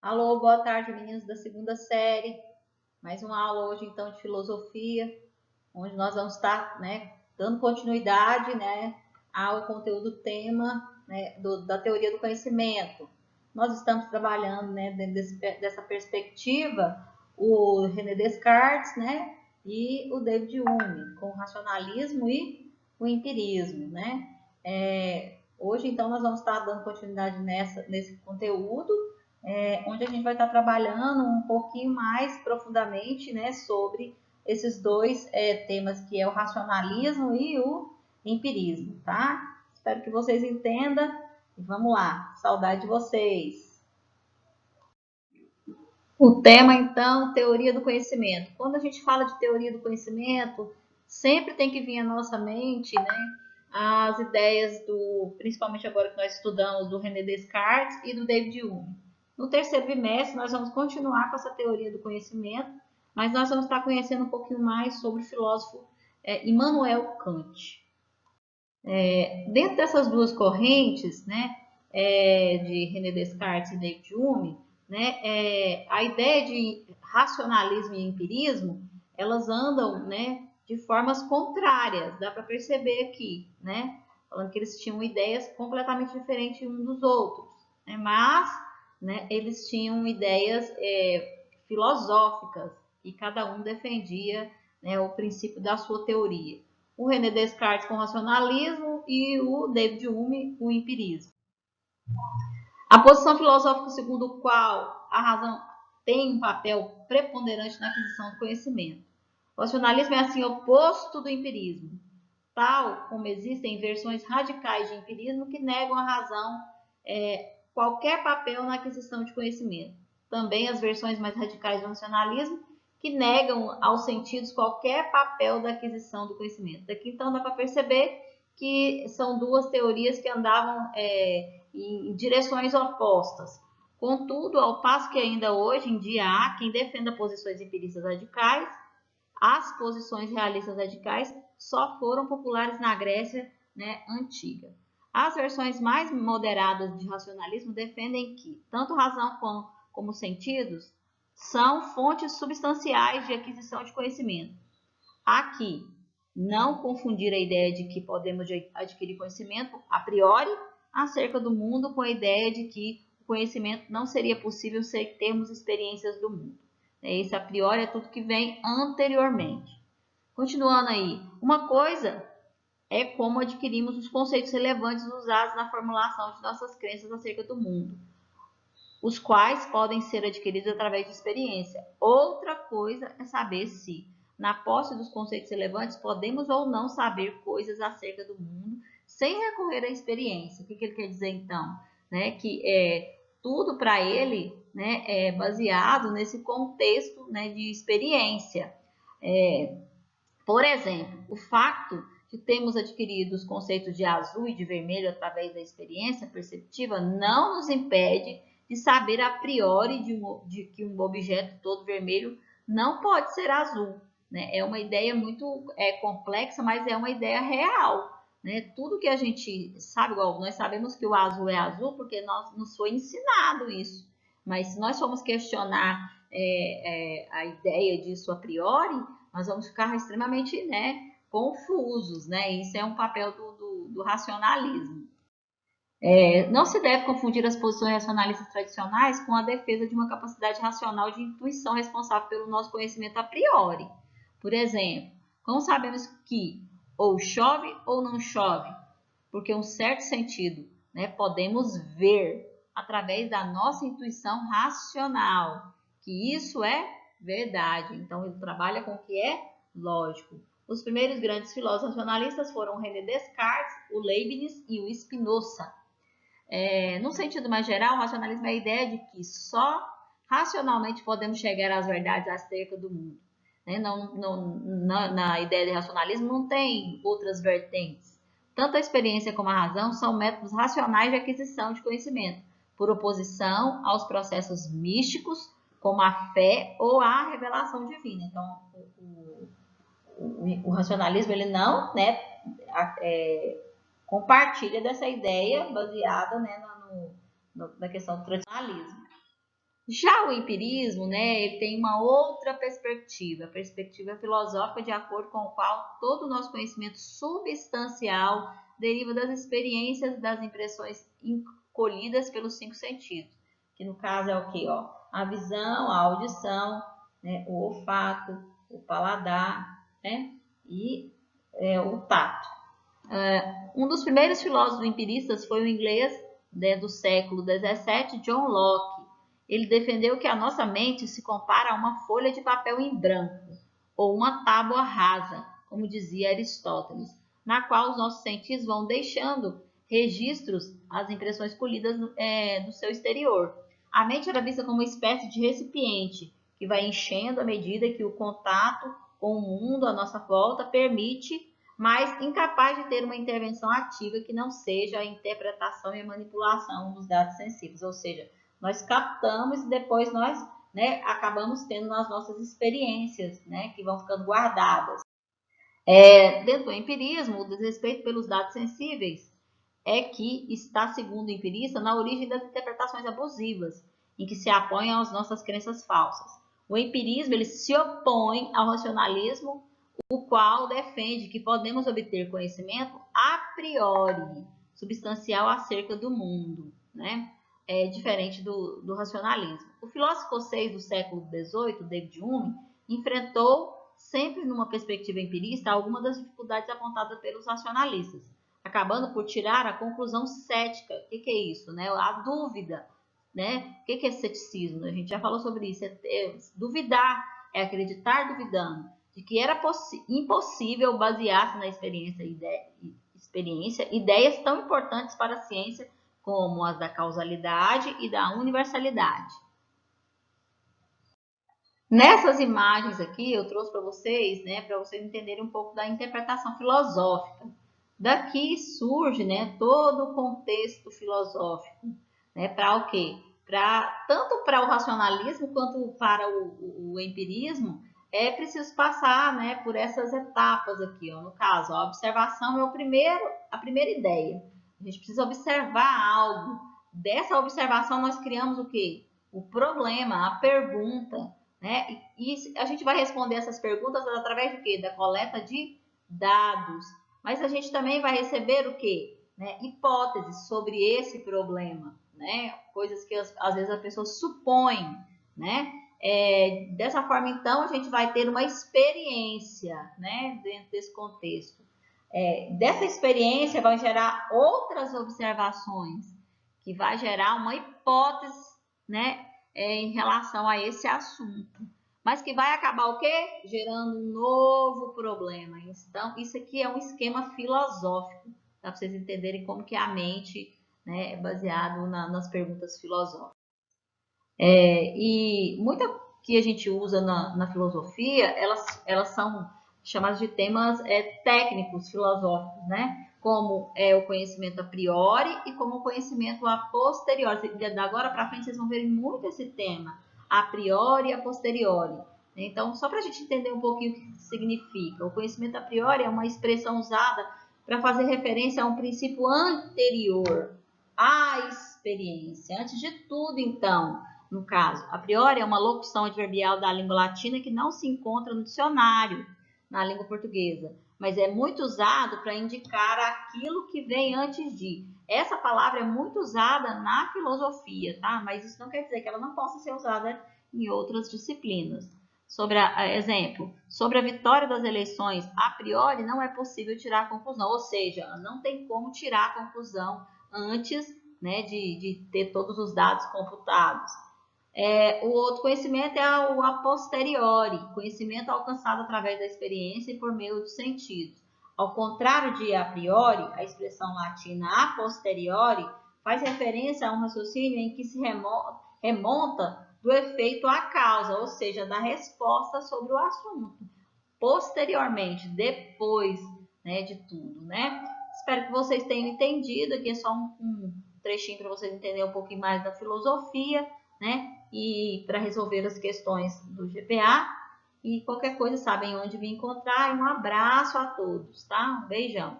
Alô, boa tarde, meninos da segunda série. Mais uma aula hoje, então, de filosofia, onde nós vamos estar, dando continuidade, ao conteúdo tema, da teoria do conhecimento. Nós estamos trabalhando, dentro dessa perspectiva, o René Descartes, e o David Hume, com o racionalismo e o empirismo, hoje, então, nós vamos estar dando continuidade nesse conteúdo, onde a gente vai estar trabalhando um pouquinho mais profundamente, sobre esses dois temas, que é o racionalismo e o empirismo, tá? Espero que vocês entendam e vamos lá, saudade de vocês. O tema, então, teoria do conhecimento. Quando a gente fala de teoria do conhecimento, sempre tem que vir à nossa mente, as ideias principalmente agora que nós estudamos, do René Descartes e do David Hume. No terceiro bimestre, nós vamos continuar com essa teoria do conhecimento, mas nós vamos estar conhecendo um pouquinho mais sobre o filósofo Immanuel Kant. Dentro dessas duas correntes, de René Descartes e David Hume, a ideia de racionalismo e empirismo, elas andam, de formas contrárias, dá para perceber aqui, falando que eles tinham ideias completamente diferentes uns dos outros, mas eles tinham ideias filosóficas e cada um defendia o princípio da sua teoria. O René Descartes com o racionalismo e o David Hume com o empirismo. A posição filosófica segundo a qual a razão tem um papel preponderante na aquisição do conhecimento. O racionalismo é assim oposto do empirismo, tal como existem versões radicais de empirismo que negam a razão qualquer papel na aquisição de conhecimento. Também as versões mais radicais do racionalismo que negam aos sentidos qualquer papel da aquisição do conhecimento. Daqui então dá para perceber que são duas teorias que andavam em direções opostas. Contudo, ao passo que ainda hoje em dia há quem defenda posições empiristas radicais, as posições realistas radicais só foram populares na Grécia antiga. As versões mais moderadas de racionalismo defendem que tanto razão como sentidos são fontes substanciais de aquisição de conhecimento. Aqui, não confundir a ideia de que podemos adquirir conhecimento a priori acerca do mundo com a ideia de que o conhecimento não seria possível sem termos experiências do mundo. Esse a priori é tudo que vem anteriormente. Continuando aí, uma coisa é como adquirimos os conceitos relevantes usados na formulação de nossas crenças acerca do mundo, os quais podem ser adquiridos através de experiência. Outra coisa é saber se, na posse dos conceitos relevantes, podemos ou não saber coisas acerca do mundo sem recorrer à experiência. O que ele quer dizer, então? Que tudo para ele é baseado nesse contexto de experiência. Por exemplo, o fato de termos adquirido os conceitos de azul e de vermelho através da experiência perceptiva não nos impede de saber a priori de que um objeto todo vermelho não pode ser azul. É uma ideia muito complexa, mas é uma ideia real. Tudo que a gente sabe, igual nós sabemos que o azul é azul porque nos foi ensinado isso. Mas se nós formos questionar a ideia disso a priori, nós vamos ficar extremamente confusos. Isso é um papel do racionalismo. Não se deve confundir as posições racionalistas tradicionais com a defesa de uma capacidade racional de intuição responsável pelo nosso conhecimento a priori. Por exemplo, como sabemos que ou chove ou não chove? Porque um certo sentido podemos ver através da nossa intuição racional, que isso é verdade. Então, ele trabalha com o que é lógico. Os primeiros grandes filósofos racionalistas foram o René Descartes, o Leibniz e o Spinoza. No sentido mais geral, o racionalismo é a ideia de que só racionalmente podemos chegar às verdades acerca do mundo. Na ideia de racionalismo não tem outras vertentes. Tanto a experiência como a razão são métodos racionais de aquisição de conhecimento, por oposição aos processos místicos, como a fé ou a revelação divina. Então, o racionalismo ele não compartilha dessa ideia baseada na questão do tradicionalismo. Já o empirismo, né, ele tem uma outra perspectiva, a perspectiva filosófica de acordo com a qual todo o nosso conhecimento substancial deriva das experiências, das impressões colhidas pelos 5 sentidos, que no caso é o quê? Ó? A visão, a audição, né, o olfato, o paladar, né, e o tato. Um dos primeiros filósofos empiristas foi o inglês, né, do século XVII, John Locke. Ele defendeu que a nossa mente se compara a uma folha de papel em branco, ou uma tábua rasa, como dizia Aristóteles, na qual os nossos sentidos vão deixando registros, as impressões colhidas do seu exterior. A mente era vista como uma espécie de recipiente que vai enchendo à medida que o contato com o mundo à nossa volta permite, mas incapaz de ter uma intervenção ativa que não seja a interpretação e a manipulação dos dados sensíveis, ou seja, nós captamos e depois nós, né, acabamos tendo nas nossas experiências, né, que vão ficando guardadas. Dentro do empirismo, o desrespeito pelos dados sensíveis é que está, segundo o empirista, na origem das interpretações abusivas, em que se apoiam às nossas crenças falsas. O empirismo ele se opõe ao racionalismo, o qual defende que podemos obter conhecimento a priori, substancial acerca do mundo, né? Diferente do racionalismo. O filósofo escocês do século XVIII, David Hume, enfrentou, sempre numa perspectiva empirista, algumas das dificuldades apontadas pelos racionalistas, acabando por tirar a conclusão cética. O que é isso? Né? A dúvida. Né? O que é ceticismo? A gente já falou sobre isso. Duvidar, é acreditar duvidando, de que era impossível basear-se na experiência ideias tão importantes para a ciência como as da causalidade e da universalidade. Nessas imagens aqui eu trouxe para vocês, né, para vocês entenderem um pouco da interpretação filosófica. Daqui surge, né, todo o contexto filosófico, né, para o quê? Tanto para o racionalismo quanto para o empirismo, é preciso passar, né, por essas etapas aqui. Ó. No caso, a observação é a primeira ideia. A gente precisa observar algo. Dessa observação nós criamos o quê? O problema, a pergunta. Né? E a gente vai responder essas perguntas através do quê? Da coleta de dados. Mas a gente também vai receber o quê? Né? Hipóteses sobre esse problema, né? Coisas que às vezes a pessoa supõe, né? Dessa forma, então, a gente vai ter uma experiência, né? Dentro desse contexto. Dessa experiência vai gerar outras observações, que vai gerar uma hipótese, né? Em relação a esse assunto, mas que vai acabar o quê? Gerando um novo problema. Então, isso aqui é um esquema filosófico, para vocês entenderem como que a mente, né, é baseado nas perguntas filosóficas. E muita que a gente usa na filosofia, elas são chamadas de temas técnicos filosóficos, né? Como o conhecimento a priori e como o conhecimento a posteriori. Da agora para frente vocês vão ver muito esse tema, a priori e a posteriori. Então, só para a gente entender um pouquinho o que significa. O conhecimento a priori é uma expressão usada para fazer referência a um princípio anterior à experiência. Antes de tudo, então, no caso, a priori é uma locução adverbial da língua latina que não se encontra no dicionário na língua portuguesa, mas é muito usado para indicar aquilo que vem antes de. Essa palavra é muito usada na filosofia, tá? Mas isso não quer dizer que ela não possa ser usada em outras disciplinas. Exemplo, sobre a vitória das eleições, a priori não é possível tirar a conclusão, ou seja, não tem como tirar a conclusão antes, né, de ter todos os dados computados. O outro conhecimento é o a posteriori, conhecimento alcançado através da experiência e por meio dos sentidos. Ao contrário de a priori, a expressão latina a posteriori faz referência a um raciocínio em que se remonta do efeito à causa, ou seja, da resposta sobre o assunto, posteriormente, depois, né, de tudo, né? Espero que vocês tenham entendido. Aqui é só um trechinho para vocês entenderem um pouquinho mais da filosofia, né? E para resolver as questões do GPA. E qualquer coisa sabem onde me encontrar. E um abraço a todos, tá? Um beijão.